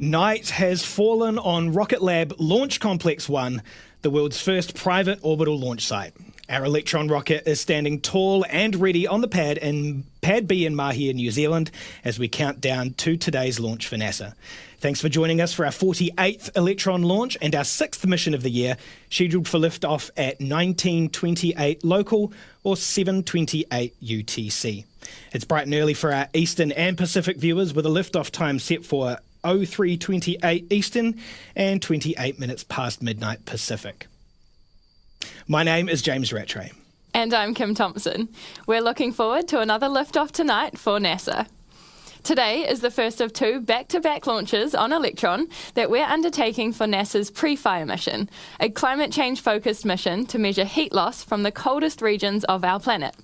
Night has fallen on RocketLab Launch Complex 1, the world's first private orbital launch site. Our Electron rocket is standing tall and ready on the pad in Pad B in Mahia, New Zealand, as we count down to today's launch for NASA. Thanks for joining us for our 48th Electron launch and our 6th mission of the year, scheduled for liftoff at 19:28 local or 7:28 UTC. It's bright and early for our Eastern and Pacific viewers, with a liftoff time set for 03:28 Eastern and 28 minutes past midnight Pacific. My name is James Rattray. And I'm Kim Thompson. We're looking forward to another liftoff tonight for NASA. Today is the first of two back-to-back launches on Electron that we're undertaking for NASA's PREFIRE mission, a climate change-focused mission to measure heat loss from the coldest regions of our planet.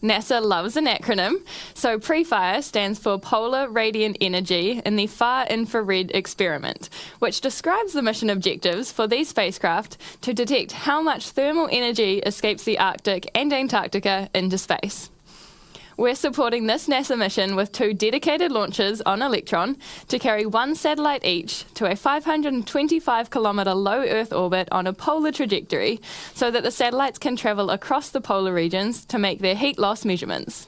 NASA loves an acronym, so PREFIRE stands for Polar Radiant Energy in the Far Infrared Experiment, which describes the mission objectives for these spacecraft to detect how much thermal energy escapes the Arctic and Antarctica into space. We're supporting this NASA mission with two dedicated launches on Electron to carry one satellite each to a 525-kilometre low Earth orbit on a polar trajectory so that the satellites can travel across the polar regions to make their heat loss measurements.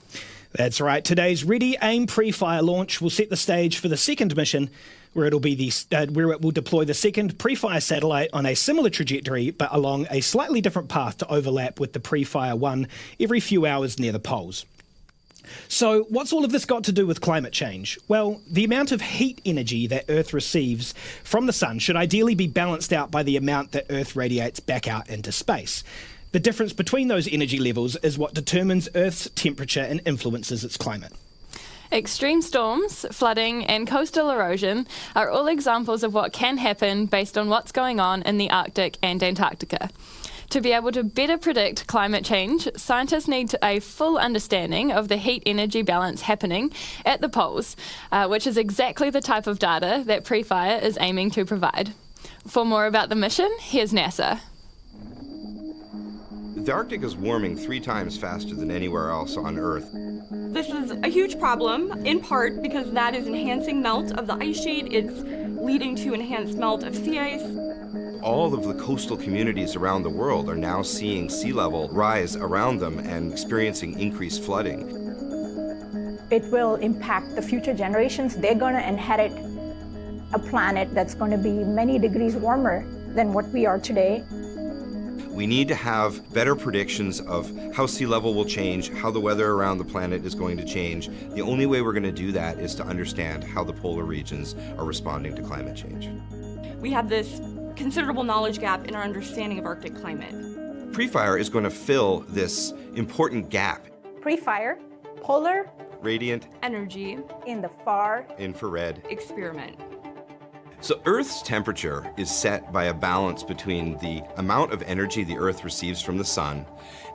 That's right. Today's Ready Aim PREFIRE launch will set the stage for the second mission, where it will deploy the second PREFIRE satellite on a similar trajectory but along a slightly different path to overlap with the PREFIRE 1 every few hours near the poles. So what's all of this got to do with climate change? Well, the amount of heat energy that Earth receives from the sun should ideally be balanced out by the amount that Earth radiates back out into space. The difference between those energy levels is what determines Earth's temperature and influences its climate. Extreme storms, flooding and coastal erosion are all examples of what can happen based on what's going on in the Arctic and Antarctica. To be able to better predict climate change, scientists need a full understanding of the heat-energy balance happening at the poles, which is exactly the type of data that PREFIRE is aiming to provide. For more about the mission, here's NASA. The Arctic is warming 3 times faster than anywhere else on Earth. This is a huge problem, in part because that is enhancing melt of the ice sheet. It's leading to enhanced melt of sea ice. All of the coastal communities around the world are now seeing sea level rise around them and experiencing increased flooding. It will impact the future generations. They're going to inherit a planet that's going to be many degrees warmer than what we are today. We need to have better predictions of how sea level will change, how the weather around the planet is going to change. The only way we're going to do that is to understand how the polar regions are responding to climate change. We have this considerable knowledge gap in our understanding of Arctic climate. PREFIRE is going to fill this important gap. PREFIRE, Polar Radiant Energy in the Far Infrared Experiment. So Earth's temperature is set by a balance between the amount of energy the Earth receives from the sun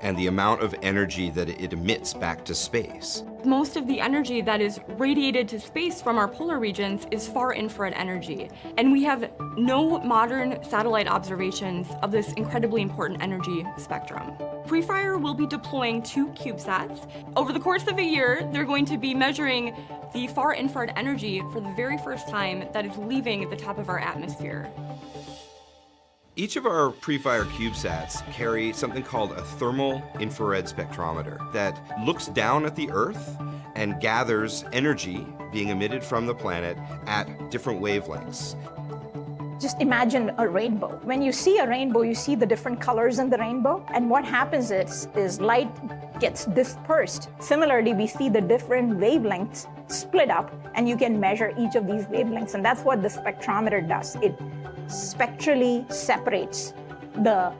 and the amount of energy that it emits back to space. Most of the energy that is radiated to space from our polar regions is far infrared energy, and we have no modern satellite observations of this incredibly important energy spectrum. PREFIRE will be deploying 2 CubeSats. Over the course of a year, they're going to be measuring the far infrared energy for the very first time that is leaving the top of our atmosphere. Each of our PREFIRE CubeSats carry something called a thermal infrared spectrometer that looks down at the Earth and gathers energy being emitted from the planet at different wavelengths. Just imagine a rainbow. When you see a rainbow, you see the different colors in the rainbow. And what happens is light gets dispersed. Similarly, we see the different wavelengths split up, and you can measure each of these wavelengths. And that's what the spectrometer does. It spectrally separates the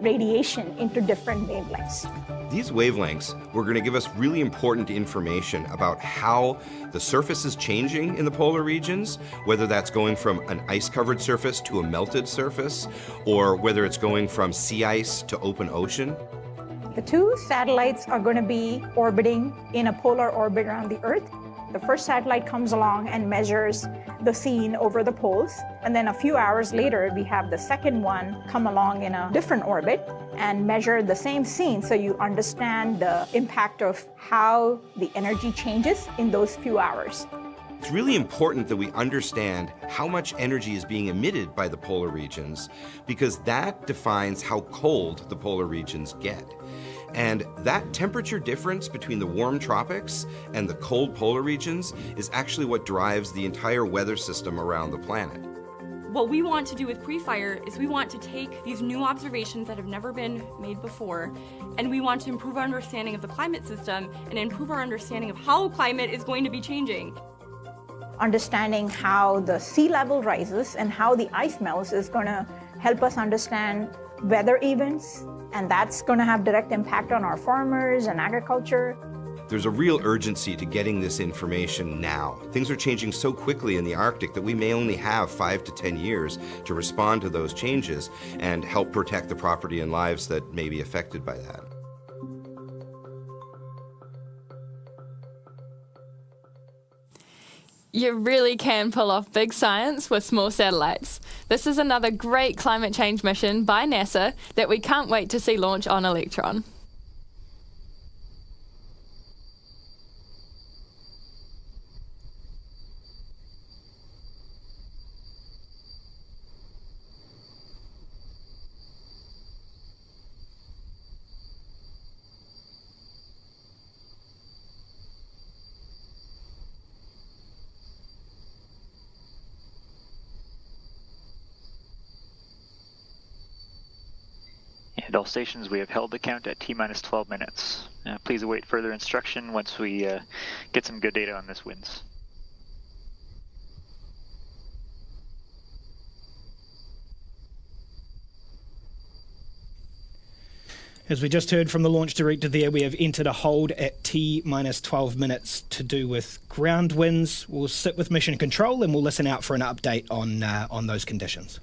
radiation into different wavelengths. These wavelengths were going to give us really important information about how the surface is changing in the polar regions, whether that's going from an ice-covered surface to a melted surface, or whether it's going from sea ice to open ocean. The 2 satellites are going to be orbiting in a polar orbit around the Earth. The first satellite comes along and measures the scene over the poles, and then a few hours later we have the second one come along in a different orbit and measure the same scene, so you understand the impact of how the energy changes in those few hours. It's really important that we understand how much energy is being emitted by the polar regions, because that defines how cold the polar regions get. And that temperature difference between the warm tropics and the cold polar regions is actually what drives the entire weather system around the planet. What we want to do with PREFIRE is we want to take these new observations that have never been made before, and we want to improve our understanding of the climate system and improve our understanding of how climate is going to be changing. Understanding how the sea level rises and how the ice melts is going to help us understand weather events, and that's going to have direct impact on our farmers and agriculture. There's a real urgency to getting this information now. Things are changing so quickly in the Arctic that we may only have 5 to 10 years to respond to those changes and help protect the property and lives that may be affected by that. You really can pull off big science with small satellites. This is another great climate change mission by NASA that we can't wait to see launch on Electron. And all stations, we have held the count at T-minus 12 minutes. Please await further instruction once we get some good data on this winds. As we just heard from the launch director there, we have entered a hold at T-minus 12 minutes to do with ground winds. We'll sit with mission control and we'll listen out for an update on those conditions.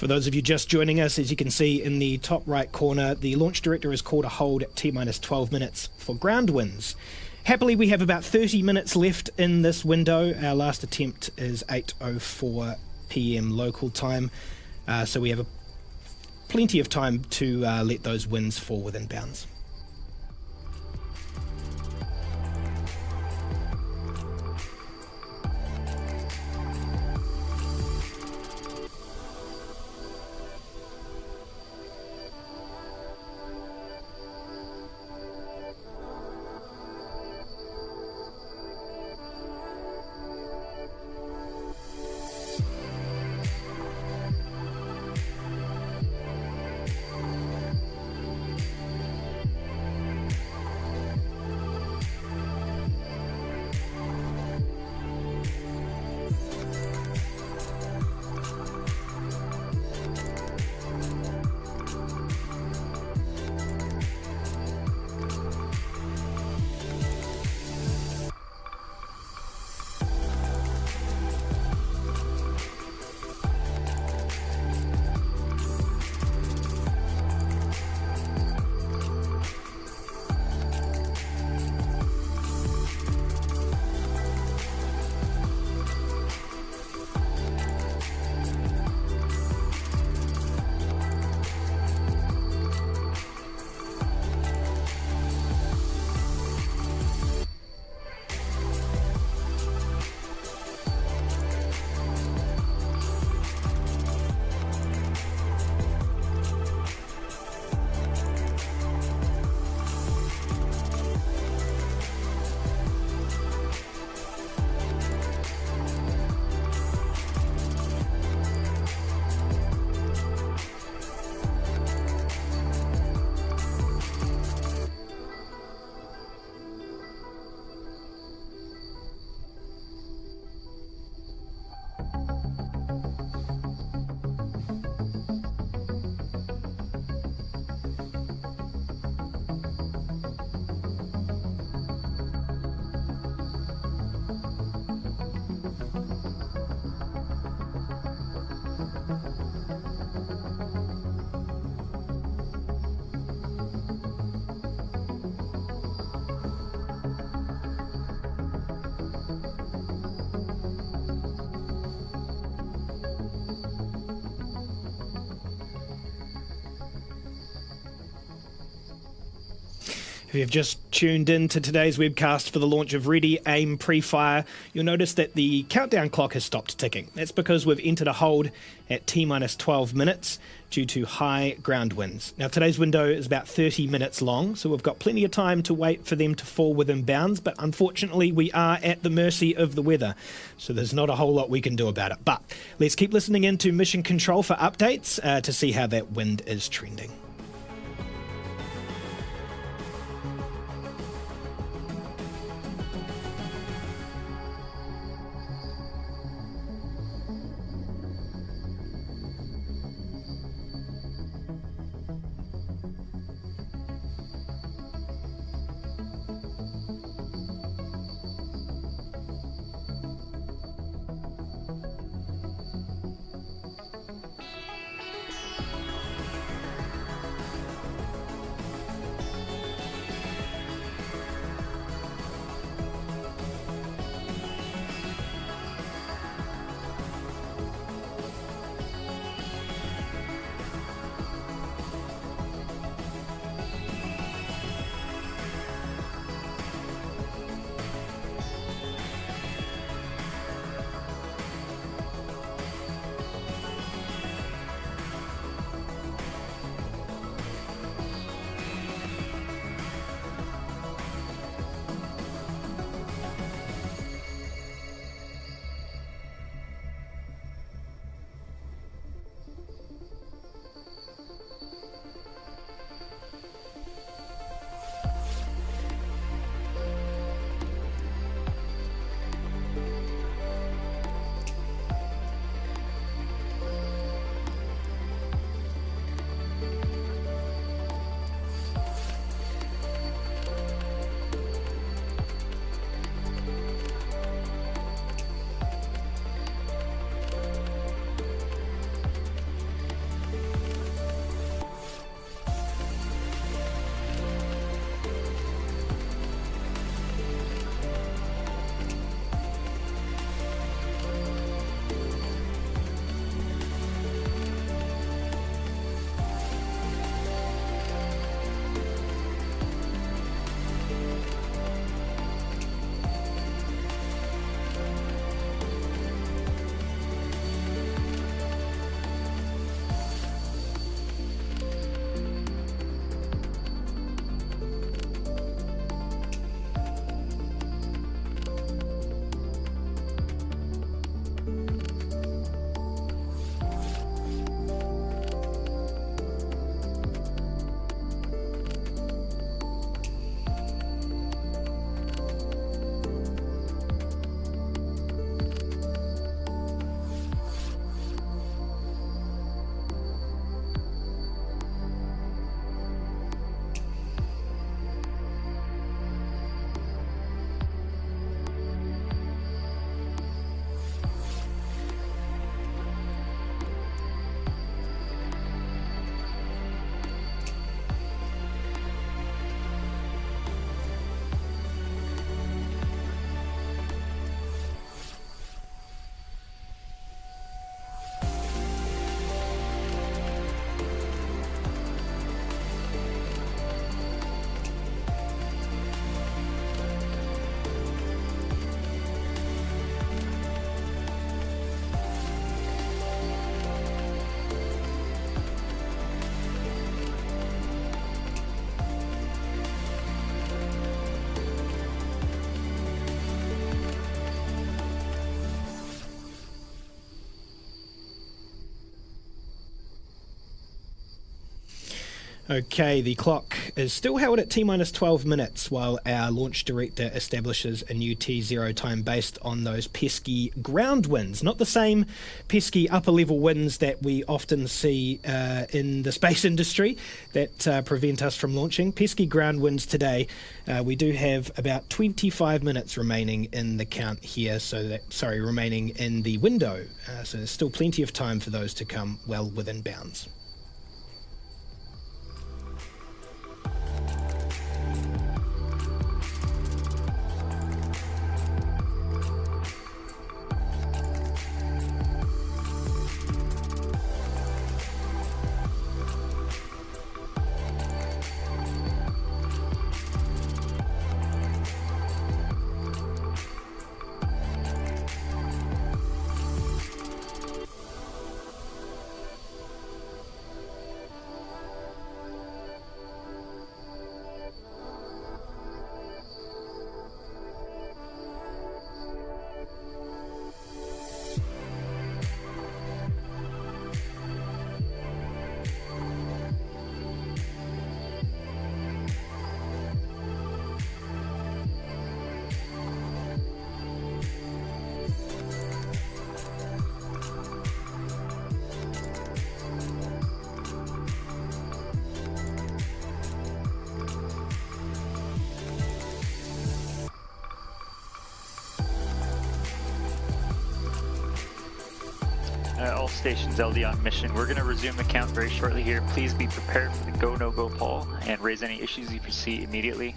For those of you just joining us, as you can see in the top right corner, the launch director has called a hold at T-minus 12 minutes for ground winds. Happily, we have about 30 minutes left in this window. Our last attempt is 8:04 p.m. local time, so we have plenty of time to let those winds fall within bounds. If you've just tuned in to today's webcast for the launch of Ready, Aim, Pre-Fire, you'll notice that the countdown clock has stopped ticking. That's because we've entered a hold at T-minus 12 minutes due to high ground winds. Now, today's window is about 30 minutes long, so we've got plenty of time to wait for them to fall within bounds, but unfortunately we are at the mercy of the weather, so there's not a whole lot we can do about it. But let's keep listening in to Mission Control for updates to see how that wind is trending. Okay, the clock is still held at T-minus 12 minutes while our launch director establishes a new T0 time based on those pesky ground winds. Not the same pesky upper-level winds that we often see in the space industry that prevent us from launching. Pesky ground winds today. We do have about 25 minutes remaining in the count here, remaining in the window. So there's still plenty of time for those to come well within bounds. All stations LD on mission. We're going to resume the count very shortly here. Please be prepared for the go, no go poll and raise any issues you foresee immediately.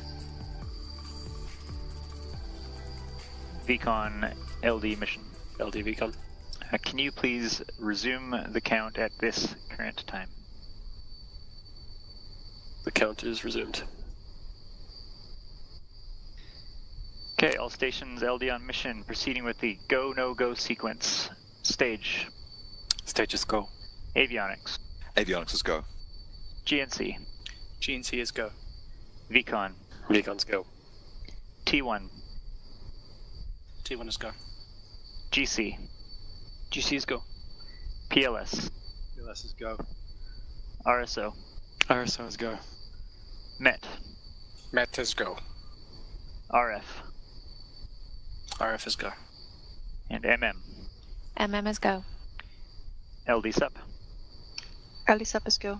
VCon LD mission. LD VCon. Can you please resume the count at this current time? The count is resumed. Okay, all stations LD on mission. Proceeding with the go, no go sequence. Stage. Stages go. Avionics. Avionics is go. GNC. GNC is go. VCon. VCon's go. T1. T1 is go. GC. GC is go. PLS. PLS is go. RSO. RSO is go. MET. MET is go. RF. RF is go. And MM. MM is go. LD SUP. LD SUP is go.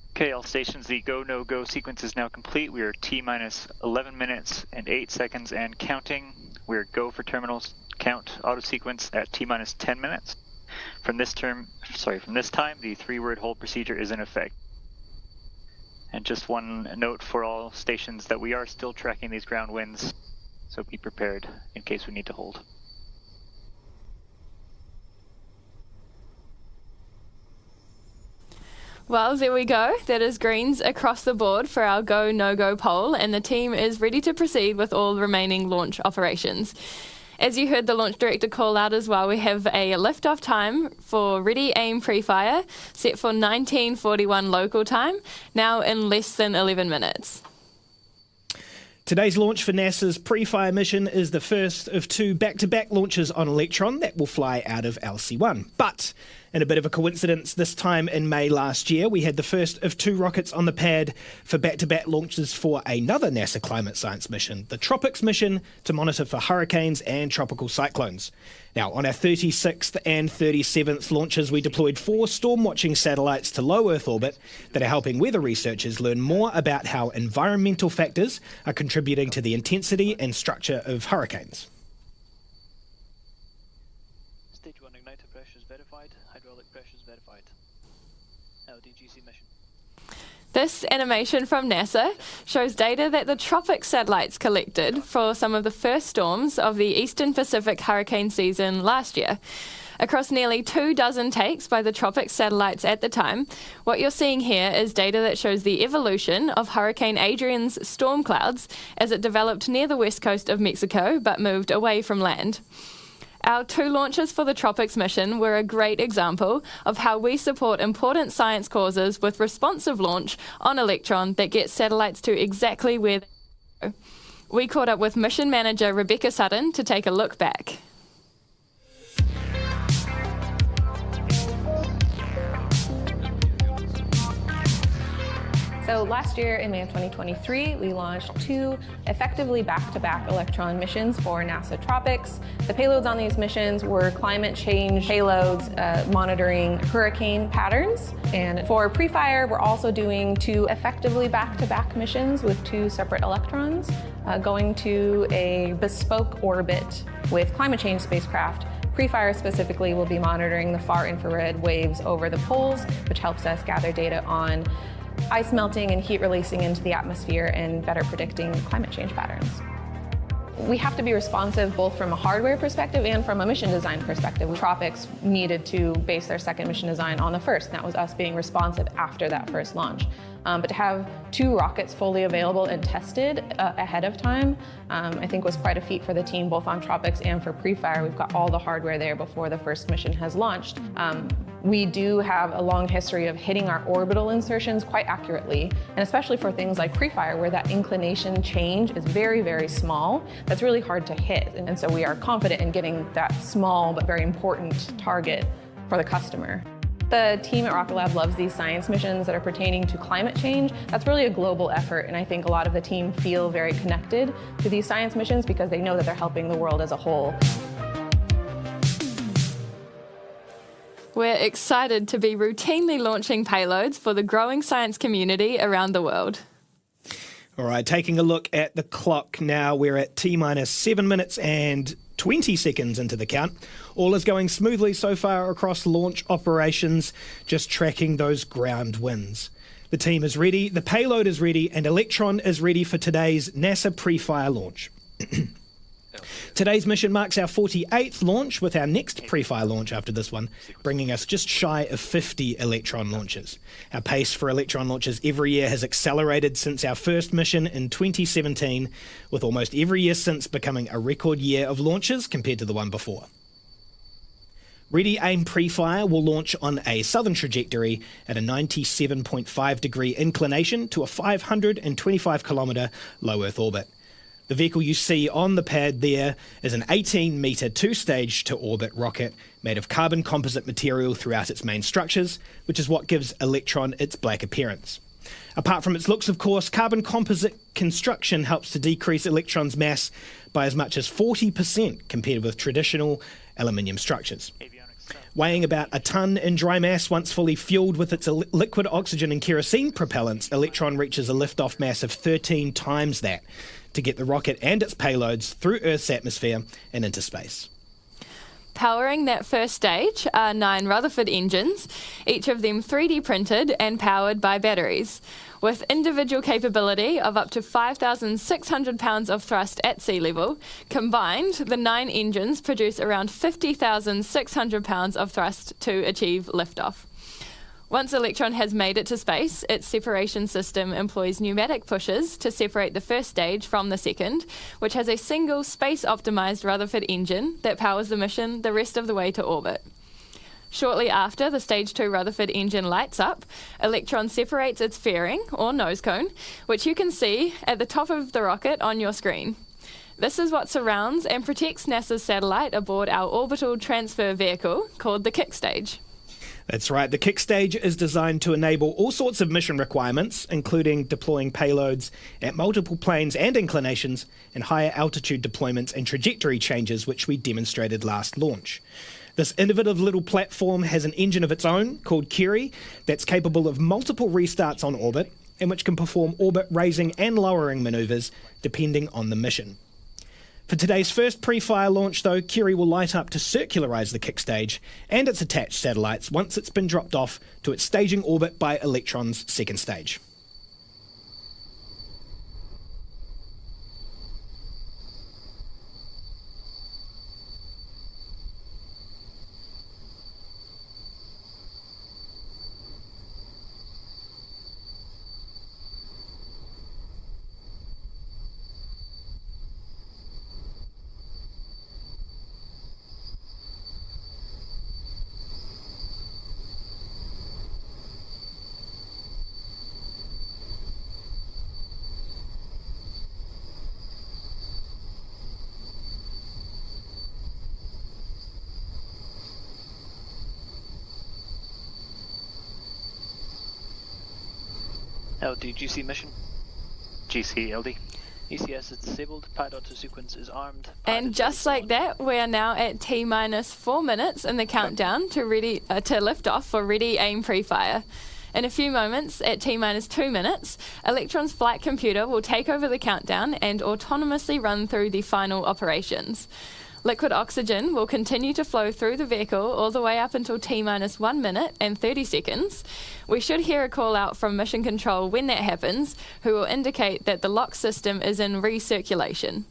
Okay, all stations, the go, no go sequence is now complete. We are T-minus 11 minutes and 8 seconds and counting. We're go for terminals count auto sequence at T-minus 10 minutes. From this time, the 3-word hold procedure is in effect. And just one note for all stations that we are still tracking these ground winds, so be prepared in case we need to hold. Well, there we go. That is greens across the board for our go, no-go poll, and the team is ready to proceed with all remaining launch operations. As you heard the launch director call out as well, we have a liftoff time for Ready, Aim, Pre-Fire, set for 19:41 local time, now in less than 11 minutes. Today's launch for NASA's PREFIRE mission is the first of 2 back-to-back launches on Electron that will fly out of LC-1. But, in a bit of a coincidence, this time in May last year, we had the first of 2 rockets on the pad for back-to-back launches for another NASA climate science mission, the TROPICS mission, to monitor for hurricanes and tropical cyclones. Now, on our 36th and 37th launches, we deployed 4 storm-watching satellites to low Earth orbit that are helping weather researchers learn more about how environmental factors are contributing to the intensity and structure of hurricanes. Stage 1 igniter pressures verified, hydraulic pressures verified. LDGC mission. This animation from NASA shows data that the TROPICS satellites collected for some of the first storms of the Eastern Pacific hurricane season last year. Across nearly 24 takes by the TROPICS satellites at the time, what you're seeing here is data that shows the evolution of Hurricane Adrian's storm clouds as it developed near the west coast of Mexico but moved away from land. Our 2 launches for the TROPICS mission were a great example of how we support important science causes with responsive launch on Electron that gets satellites to exactly where they go. We caught up with mission manager Rebecca Sutton to take a look back. So last year in May of 2023, we launched 2 effectively back-to-back Electron missions for NASA Tropics. The payloads on these missions were climate change payloads monitoring hurricane patterns. And for PREFIRE, we're also doing 2 effectively back-to-back missions with 2 separate Electrons going to a bespoke orbit with climate change spacecraft. PREFIRE specifically will be monitoring the far infrared waves over the poles, which helps us gather data on ice melting and heat releasing into the atmosphere and better predicting climate change patterns. We have to be responsive both from a hardware perspective and from a mission design perspective. Tropics needed to base their second mission design on the first, and that was us being responsive after that first launch. But to have 2 rockets fully available and tested ahead of time, I think was quite a feat for the team, both on Tropics and for PREFIRE. We've got all the hardware there before the first mission has launched. We do have a long history of hitting our orbital insertions quite accurately, and especially for things like PREFIRE, where that inclination change is very, very small. That's really hard to hit, and so we are confident in getting that small but very important target for the customer. The team at RocketLab loves these science missions that are pertaining to climate change. That's really a global effort, and I think a lot of the team feel very connected to these science missions because they know that they're helping the world as a whole. We're excited to be routinely launching payloads for the growing science community around the world. All right, taking a look at the clock now, we're at T-minus 7 minutes and 20 seconds into the count. All is going smoothly so far across launch operations, just tracking those ground winds. The team is ready, the payload is ready, and Electron is ready for today's NASA PREFIRE launch. Today's mission marks our 48th launch, with our next PREFIRE launch after this one bringing us just shy of 50 Electron launches. Our pace for Electron launches every year has accelerated since our first mission in 2017, with almost every year since becoming a record year of launches compared to the one before. Ready Aim PREFIRE will launch on a southern trajectory at a 97.5 degree inclination to a 525 kilometre low Earth orbit. The vehicle you see on the pad there is an 18-metre 2-stage to orbit rocket made of carbon composite material throughout its main structures, which is what gives Electron its black appearance. Apart from its looks, of course, carbon composite construction helps to decrease Electron's mass by as much as 40% compared with traditional aluminium structures. Weighing about a tonne in dry mass, once fully fueled with its liquid oxygen and kerosene propellants, Electron reaches a liftoff mass of 13 times that to get the rocket and its payloads through Earth's atmosphere and into space. Powering that first stage are 9 Rutherford engines, each of them 3D printed and powered by batteries. With individual capability of up to 5,600 pounds of thrust at sea level, combined, the 9 engines produce around 50,600 pounds of thrust to achieve liftoff. Once Electron has made it to space, its separation system employs pneumatic pushes to separate the first stage from the second, which has a single space-optimized Rutherford engine that powers the mission the rest of the way to orbit. Shortly after the Stage 2 Rutherford engine lights up, Electron separates its fairing, or nose cone, which you can see at the top of the rocket on your screen. This is what surrounds and protects NASA's satellite aboard our orbital transfer vehicle, called the kick stage. That's right, the kick stage is designed to enable all sorts of mission requirements, including deploying payloads at multiple planes and inclinations, and higher altitude deployments and trajectory changes, which we demonstrated last launch. This innovative little platform has an engine of its own, called Curie, that's capable of multiple restarts on orbit, and which can perform orbit raising and lowering manoeuvres, depending on the mission. For today's first PREFIRE launch, though, Curie will light up to circularise the kick stage and its attached satellites once it's been dropped off to its staging orbit by Electron's second stage. LD GC mission. GC LD. ECS is disabled, pad auto sequence is armed. And just like that, we are now at T-minus 4 minutes in the countdown to lift off for ready, aim, pre-fire. In a few moments, at T-minus 2 minutes, Electron's flight computer will take over the countdown and autonomously run through the final operations. Liquid oxygen will continue to flow through the vehicle all the way up until T-minus 1 minute and 30 seconds. We should hear a call out from Mission Control when that happens, who will indicate that the lock system is in recirculation.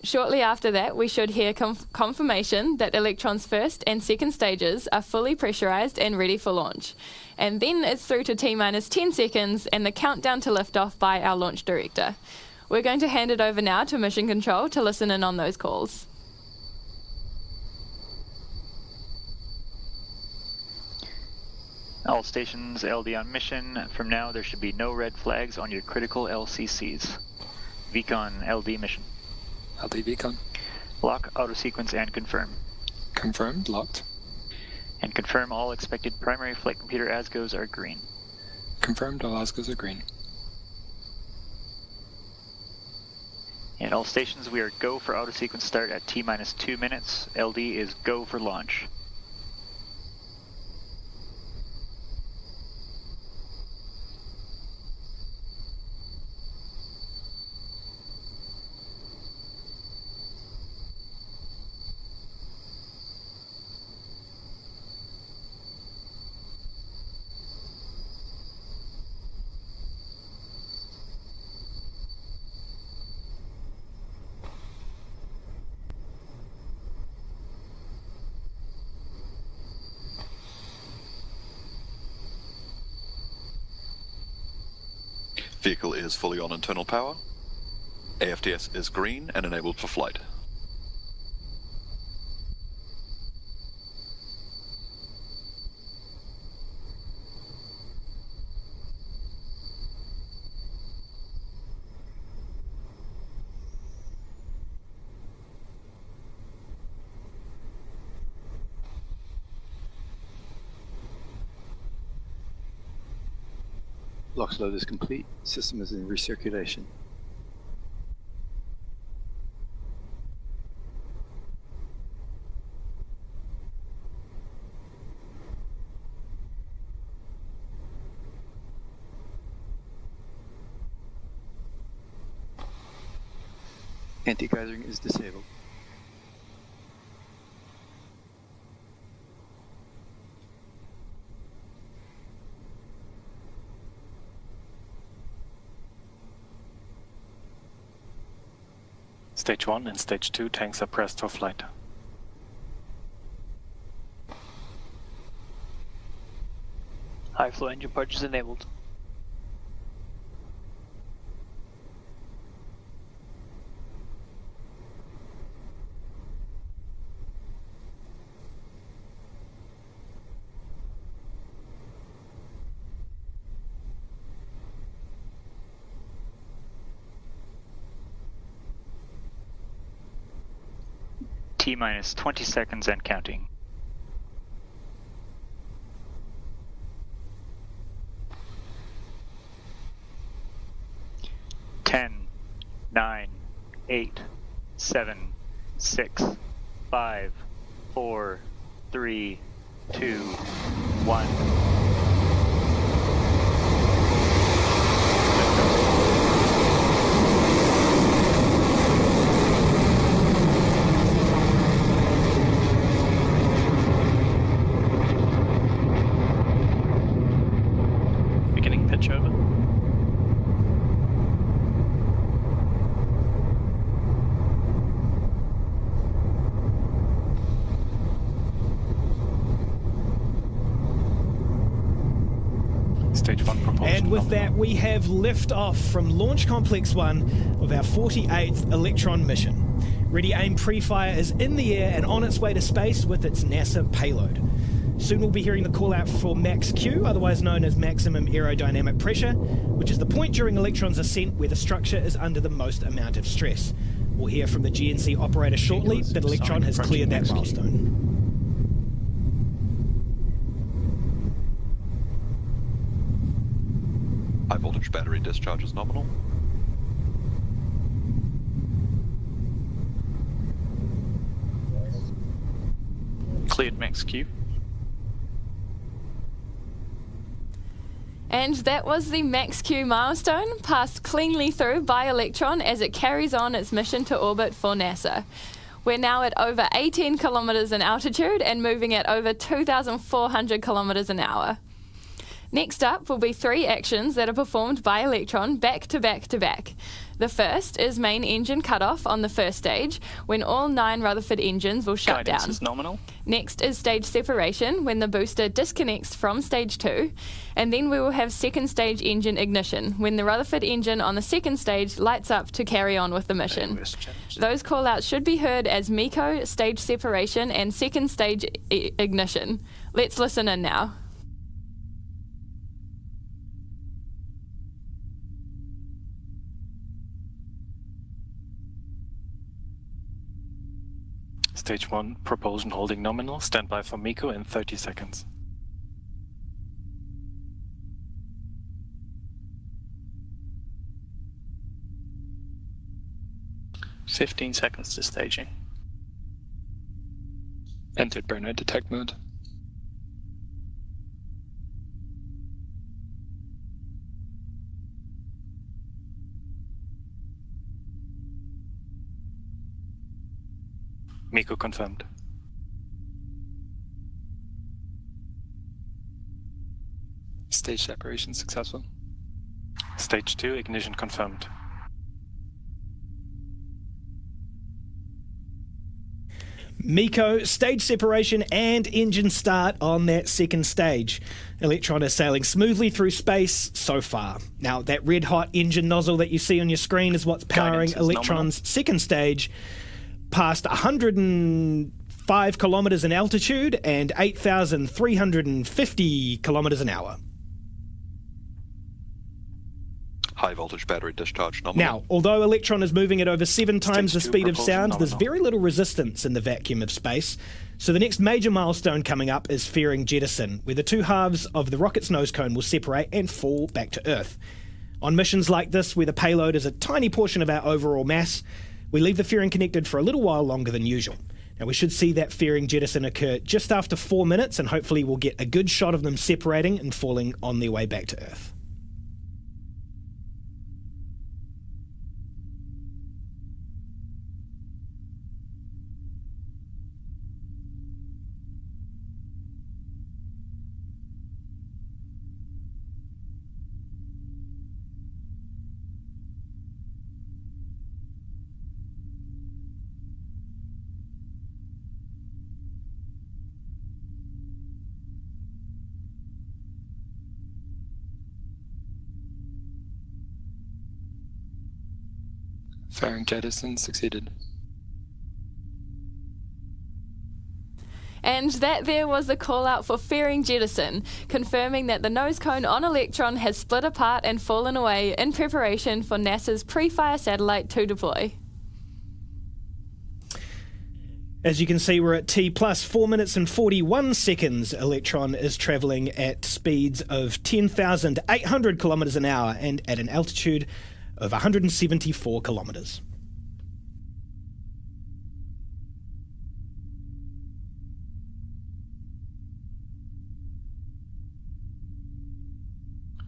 Shortly after that, we should hear confirmation that Electron's first and second stages are fully pressurized and ready for launch. And then it's through to T-minus 10 seconds and the countdown to liftoff by our launch director. We're going to hand it over now to Mission Control to listen in on those calls. All stations LD on mission. From now, there should be no red flags on your critical LCCs. VCON LD mission. LD Beacon. Lock auto sequence and confirm. Confirmed, locked. And confirm all expected primary flight computer ASGOs are green. Confirmed, all ASGOs are green. And all stations, we are go for auto sequence start at T-minus 2 minutes. LD is go for launch. Vehicle is fully on internal power. AFTS is green and enabled for flight. LOX load is complete. System is in recirculation. Anti-geysering is disabled. Stage 1 and Stage 2 tanks are pressed for flight. High flow engine purge is enabled. T-minus 20 seconds and counting. Ten, 9, 8, 7, 6, 5, 4, 3, 2, 1. Pitch over. Stage 1 propulsion. And with that, we have liftoff from Launch Complex 1 of our 48th Electron mission. Ready Aim Pre-Fire is in the air and on its way to space with its NASA payload. Soon we'll be hearing the call out for max Q, otherwise known as maximum aerodynamic pressure, which is the point during Electron's ascent where the structure is under the most amount of stress. We'll hear from the GNC operator shortly that Electron has cleared that milestone. High voltage battery discharge is nominal. Cleared max Q. And that was the Max Q milestone, passed cleanly through by Electron as it carries on its mission to orbit for NASA. We're now at over 18 kilometers in altitude and moving at over 2,400 kilometers an hour. Next up will be 3 actions that are performed by Electron back to back to back. The first is main engine cutoff on the first stage, when all 9 Rutherford engines will shut Guidance down. is nominal. Next is stage separation, when the booster disconnects from stage 2. And then we will have second stage engine ignition, when the Rutherford engine on the second stage lights up to carry on with the mission. Those callouts should be heard as MECO, stage separation, and second stage ignition. Let's listen in now. Stage 1, propulsion holding nominal. Stand by for MECO in 30 seconds. "15 seconds to staging." Entered burnout detect mode. MECO confirmed. Stage separation successful. Stage 2, ignition confirmed. MECO, stage separation and engine start on that second stage. Electron is sailing smoothly through space so far. Now, that red-hot engine nozzle that you see on your screen is what's powering Electron's second stage, past 105 kilometers in altitude and 8,350 kilometers an hour. High voltage battery discharge nominal. Now, although Electron is moving at over 7 times the Stage 2 speed of propulsion sound, there's nominal. very little resistance in the vacuum of space. So the next major milestone coming up is fairing jettison, where the 2 halves of the rocket's nose cone will separate and fall back to Earth. On missions like this, where the payload is a tiny portion of our overall mass, we leave the fairing connected for a little while longer than usual. Now, we should see that fairing jettison occur just after 4 minutes, and hopefully we'll get a good shot of them separating and falling on their way back to Earth. Fairing jettison succeeded. And that there was the call out for fairing jettison, confirming that the nose cone on Electron has split apart and fallen away in preparation for NASA's PREFIRE satellite to deploy. As you can see, we're at T plus 4 minutes and 41 seconds. Electron is travelling at speeds of 10,800 kilometres an hour and at an altitude of 174 kilometres.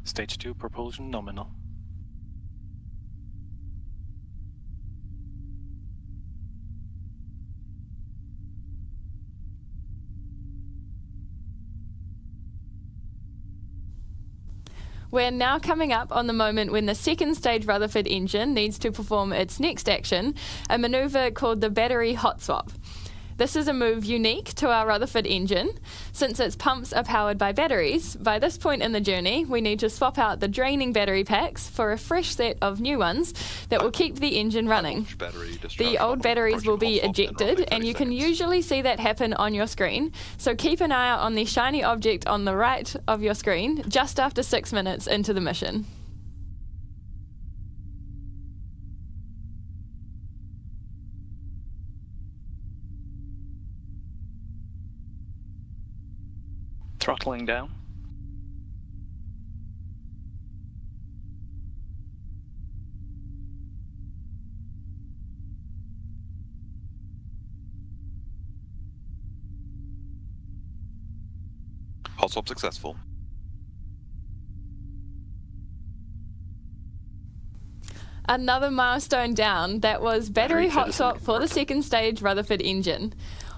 Stage 2, propulsion nominal. We're now coming up on the moment when the second stage Rutherford engine needs to perform its next action, a manoeuvre called the battery hot swap. This is a move unique to our Rutherford engine. Since its pumps are powered by batteries, by this point in the journey, we need to swap out the draining battery packs for a fresh set of new ones that will keep the engine running. The old batteries will be ejected, and you can usually see that happen on your screen, so keep an eye out on the shiny object on the right of your screen just after 6 minutes into the mission. Throttling down. Hot swap successful. Another milestone down, that was battery hot swap for the second stage Rutherford engine.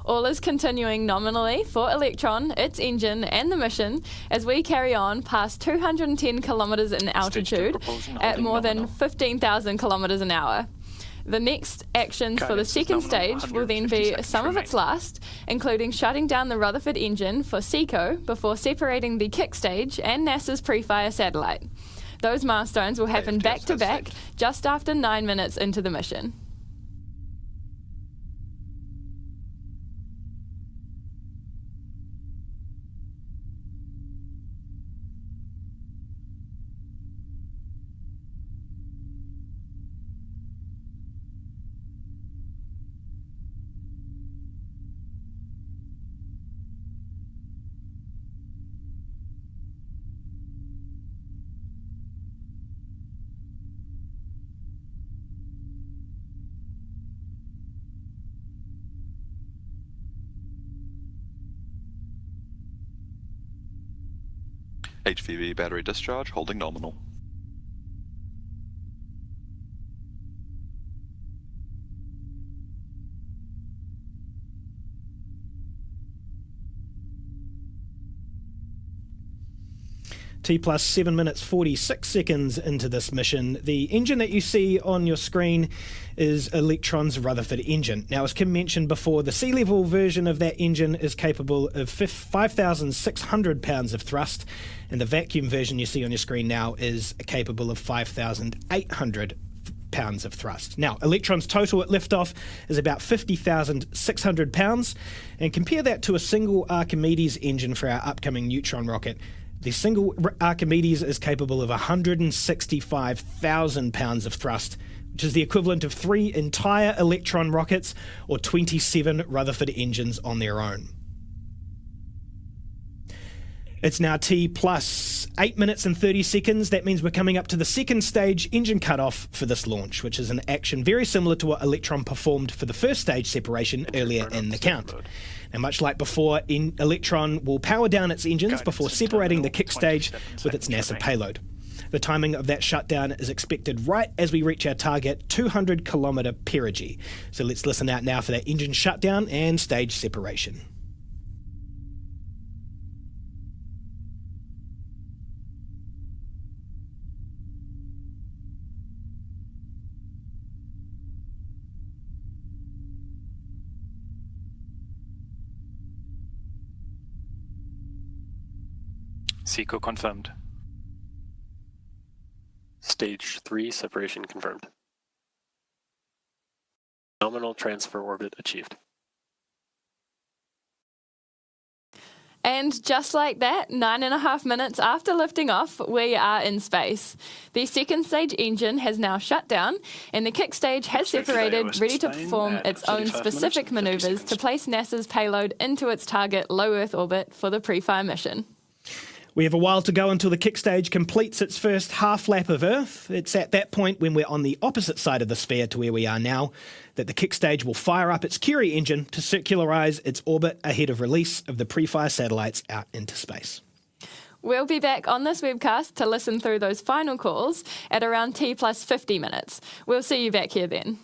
All is continuing nominally for Electron, its engine and the mission as we carry on past 210 kilometres in altitude at more than 15,000 kilometres an hour. The next actions for the second stage will then be some of its last, including shutting down the Rutherford engine for SECO before separating the kick stage and NASA's PREFIRE satellite. Those milestones will happen back to back just after 9 minutes into the mission. HVV battery discharge holding nominal. T plus 7 minutes 46 seconds into this mission. The engine that you see on your screen is Electron's Rutherford engine. Now, as Kim mentioned before, the sea level version of that engine is capable of 5,600 pounds of thrust, and the vacuum version you see on your screen now is capable of 5,800 pounds of thrust. Now, Electron's total at liftoff is about 50,600 pounds, and compare that to a single Archimedes engine for our upcoming neutron rocket. The single Archimedes is capable of 165,000 pounds of thrust, which is the equivalent of 3 entire Electron rockets or 27 Rutherford engines on their own. It's now T plus 8 minutes and 30 seconds. That means we're coming up to the second stage engine cutoff for this launch, which is an action very similar to what Electron performed for the first stage separation earlier in the count. And much like before, Electron will power down its engines before separating the kick stage with its NASA payload. The timing of that shutdown is expected right as we reach our target 200 kilometre perigee. So let's listen out now for that engine shutdown and stage separation. SECO confirmed. Stage 3 separation confirmed. Nominal transfer orbit achieved. And just like that, 9.5 minutes after lifting off, we are in space. The second stage engine has now shut down, and the kick stage has separated, ready to perform its own specific maneuvers to place NASA's payload into its target low Earth orbit for the PREFIRE mission. We have a while to go until the kick stage completes its first half lap of Earth. It's at that point, when we're on the opposite side of the sphere to where we are now, that the kick stage will fire up its Curie engine to circularize its orbit ahead of release of the PREFIRE satellites out into space. We'll be back on this webcast to listen through those final calls at around T plus 50 minutes. We'll see you back here then.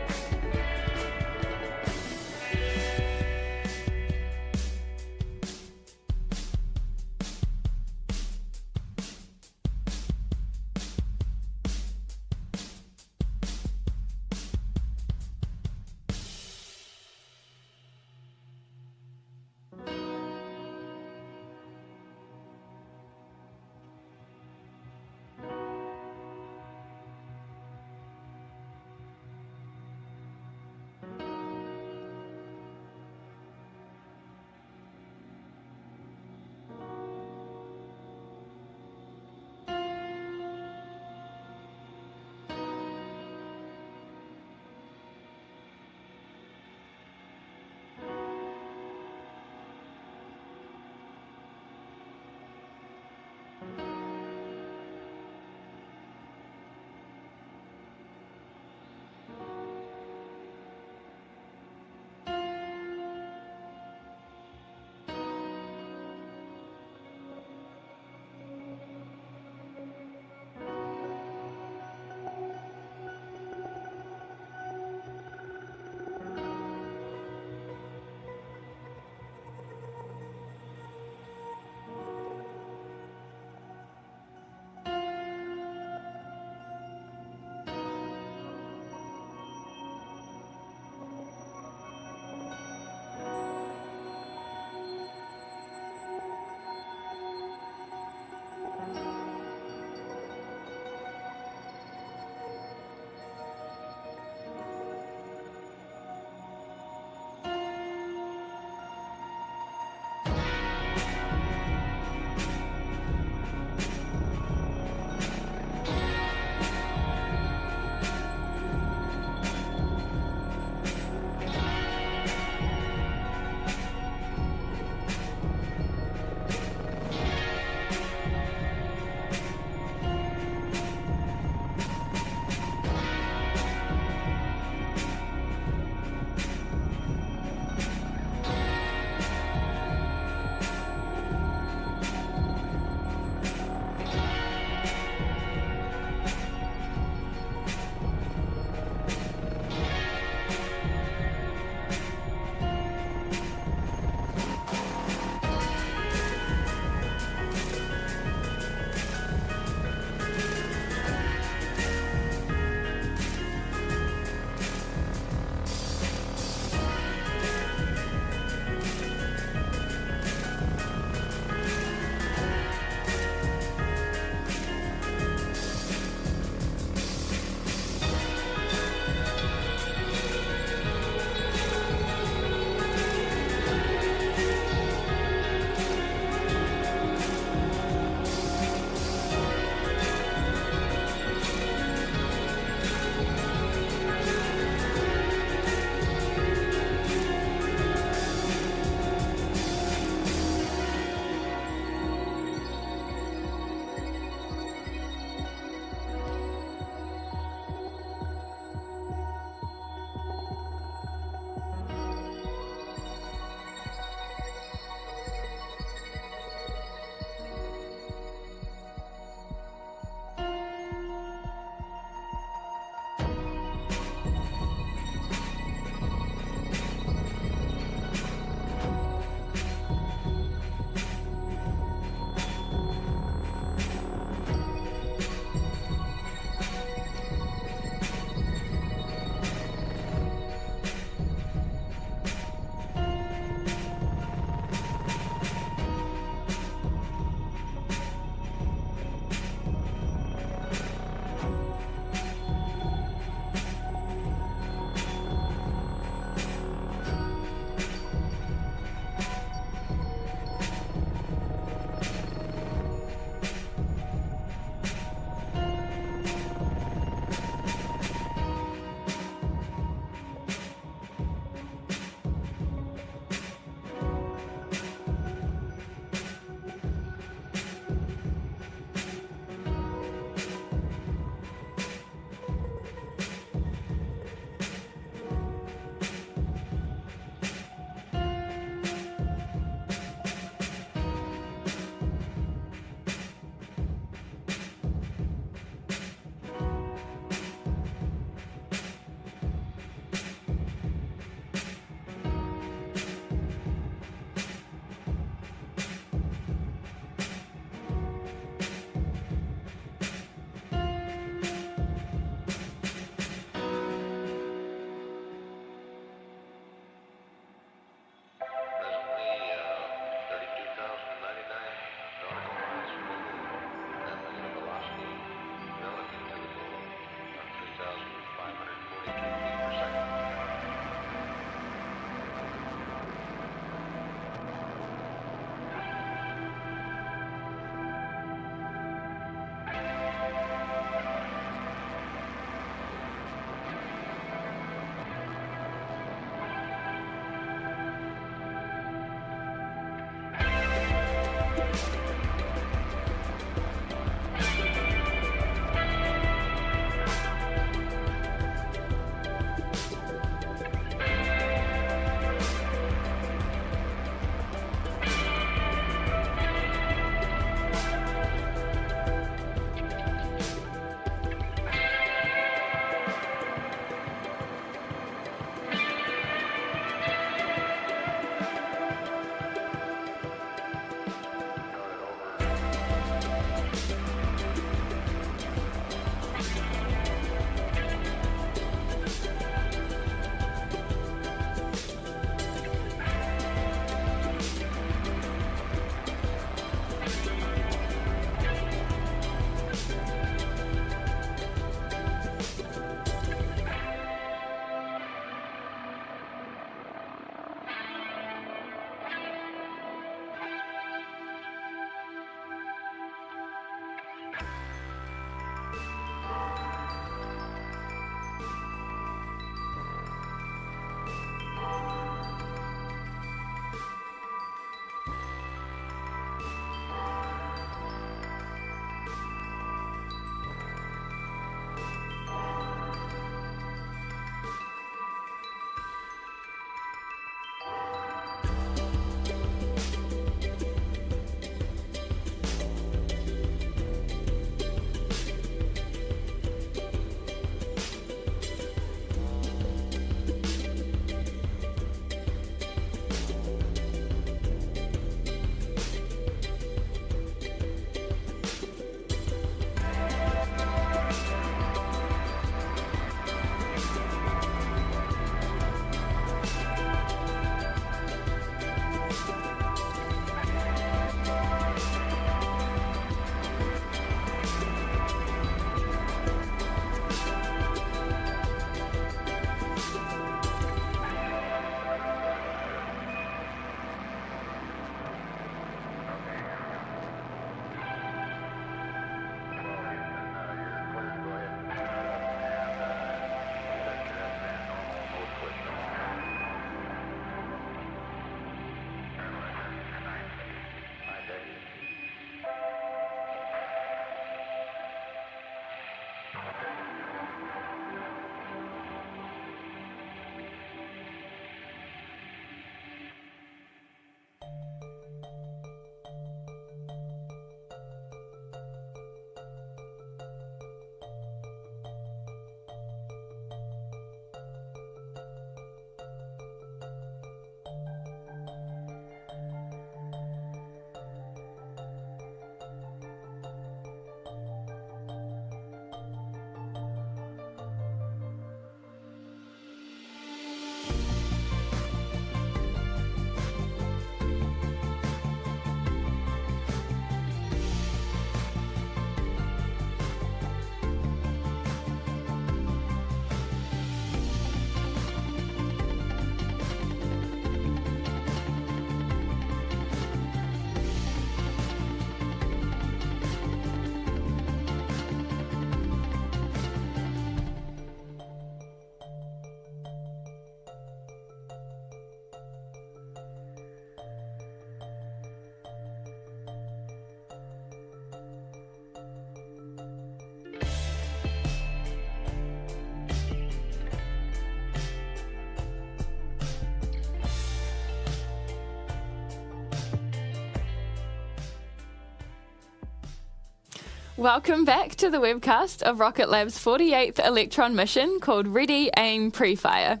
Welcome back to the webcast of Rocket Lab's 48th Electron mission called Ready, Aim, PREFIRE.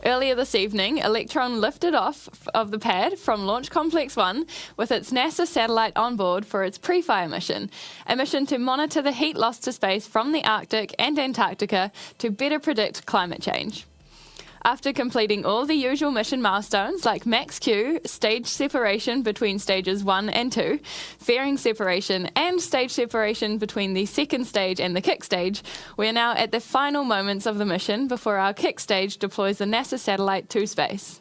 Earlier this evening, Electron lifted off of the pad from Launch Complex 1 with its NASA satellite on board for its PREFIRE mission, a mission to monitor the heat loss to space from the Arctic and Antarctica to better predict climate change. After completing all the usual mission milestones like max Q, stage separation between stages 1 and 2, fairing separation and stage separation between the second stage and the kick stage, we are now at the final moments of the mission before our kick stage deploys the NASA satellite to space.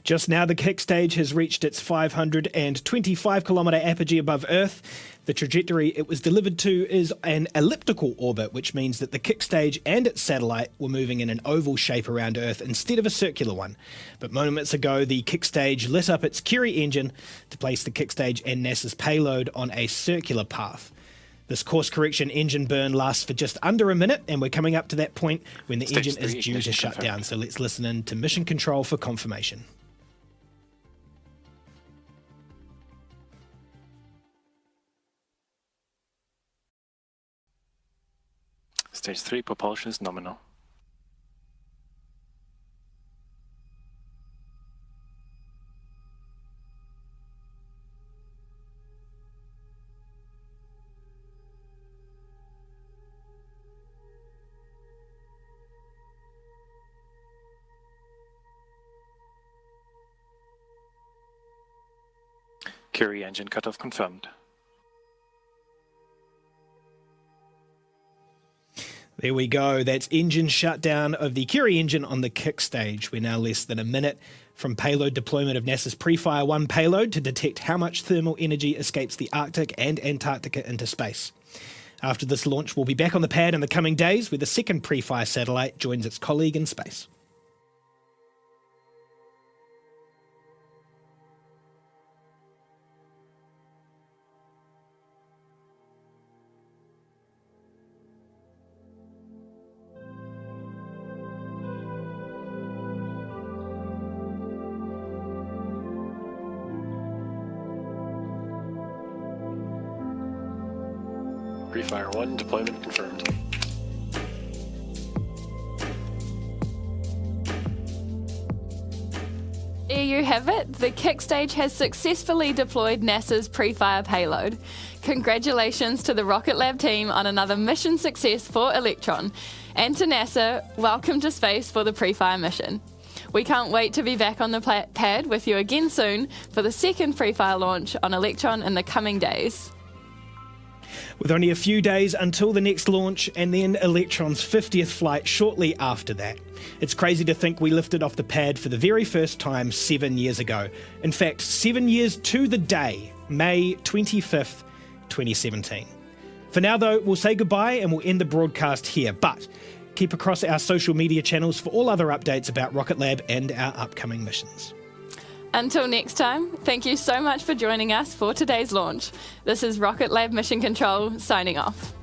Just now, the kick stage has reached its 525-kilometre apogee above Earth. The trajectory it was delivered to is an elliptical orbit, which means that the kick stage and its satellite were moving in an oval shape around Earth instead of a circular one. But moments ago, the kick stage lit up its Curie engine to place the kick stage and NASA's payload on a circular path. This course correction engine burn lasts for just under a minute, and we're coming up to that point when the engine is due to shut down. So let's listen in to mission control for confirmation. Stage 3 propulsion is nominal. Curie engine cutoff confirmed. There we go. That's engine shutdown of the Curie engine on the kick stage. We're now less than a minute from payload deployment of NASA's PREFIRE 1 payload to detect how much thermal energy escapes the Arctic and Antarctica into space. After this launch, we'll be back on the pad in the coming days where the second PREFIRE satellite joins its colleague in space. PREFIRE 1 deployment confirmed. There you have it. The kick stage has successfully deployed NASA's PREFIRE payload. Congratulations to the RocketLab team on another mission success for Electron. And to NASA, welcome to space for the PREFIRE mission. We can't wait to be back on the pad with you again soon for the second PREFIRE launch on Electron in the coming days. With only a few days until the next launch and then Electron's 50th flight shortly after that. It's crazy to think we lifted off the pad for the very first time 7 years ago. In fact, 7 years to the day, May 25th, 2017. For now though, we'll say goodbye and we'll end the broadcast here, but keep across our social media channels for all other updates about Rocket Lab and our upcoming missions. Until next time, thank you so much for joining us for today's launch. This is Rocket Lab Mission Control signing off.